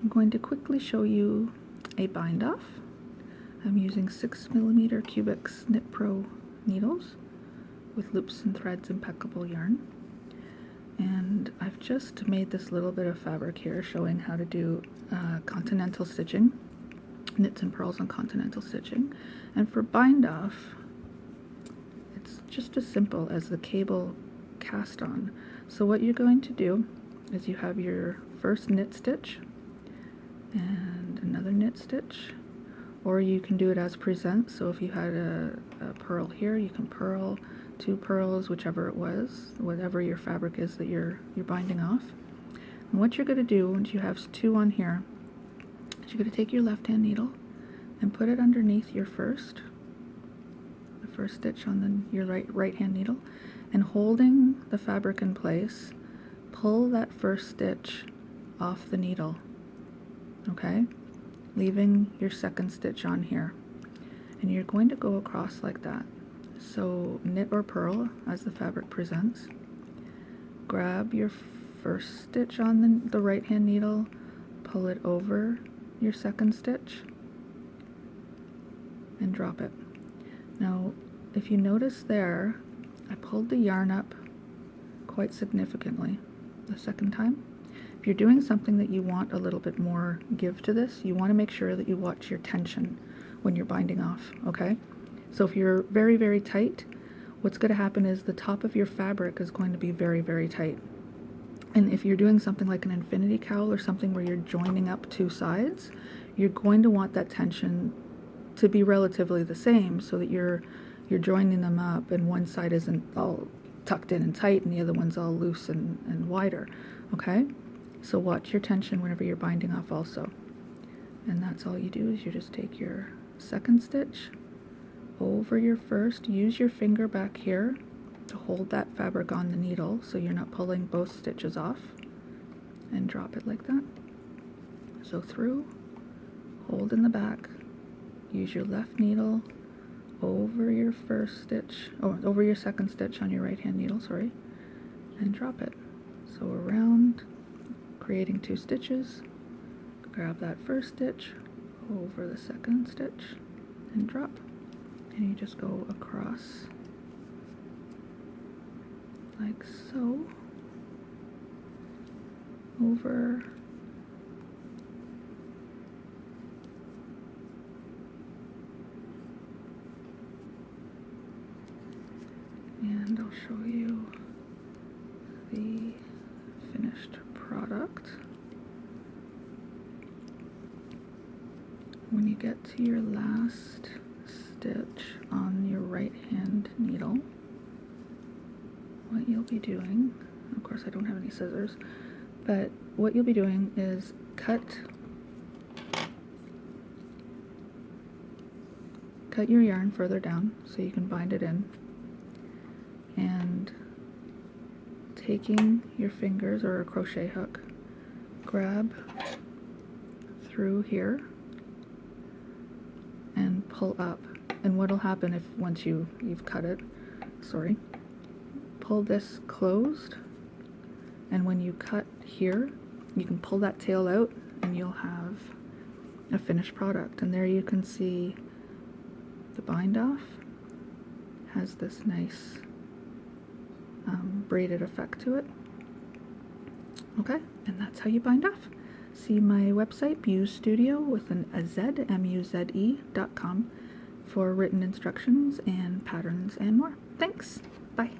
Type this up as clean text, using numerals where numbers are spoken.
I'm going to quickly show you a bind off. I'm using 6mm Cubics Knit Pro needles with loops and threads impeccable yarn. And I've just made this little bit of fabric here showing how to do continental stitching, knits and purls on continental stitching. And for bind off, it's just as simple as the cable cast on. So what you're going to do is you have your first knit stitch and another knit stitch, or you can do it as present. So if you had a purl here, you can purl 2 purls, whichever it was, whatever your fabric is that you're binding off. And what you're going to do once you have 2 on here is you're going to take your left hand needle and put it underneath your first stitch on your right hand needle, and holding the fabric in place, pull that first stitch off the needle, okay, leaving your second stitch on here, and you're going to go across like that. So knit or purl as the fabric presents. Grab your first stitch on the right hand needle, pull it over your second stitch, and drop it. Now if you notice there, I pulled the yarn up quite significantly the second time. If you're doing something that you want a little bit more give to this, you want to make sure that you watch your tension when you're binding off, okay? So if you're very, very tight, what's going to happen is the top of your fabric is going to be very, very tight. And if you're doing something like an infinity cowl or something where you're joining up 2 sides, you're going to want that tension to be relatively the same so that you're joining them up and one side isn't all tucked in and tight and the other one's all loose and wider, okay? So watch your tension whenever you're binding off also. And that's all you do is you just take your second stitch over your first, use your finger back here to hold that fabric on the needle so you're not pulling both stitches off, and drop it like that. So through, hold in the back, use your left needle over your first stitch, over your second stitch on your right hand needle, sorry, and drop it. So around, creating 2 stitches, grab that first stitch over the second stitch and drop. And you just go across like so, over, and I'll show you the finished product. When you get to your last stitch on your right hand needle, what you'll be doing, of course I don't have any scissors, but what you'll be doing is cut your yarn further down so you can bind it in, and taking your fingers or a crochet hook, grab through here and pull up. And what'll happen if once you've cut it, sorry, pull this closed, and when you cut here you can pull that tail out and you'll have a finished product. And there you can see the bind off has this nice braided effect to it. Okay, and that's how you bind off. See my website, MuzeStudio with a Z, MUZE.com, for written instructions and patterns and more. Thanks. Bye.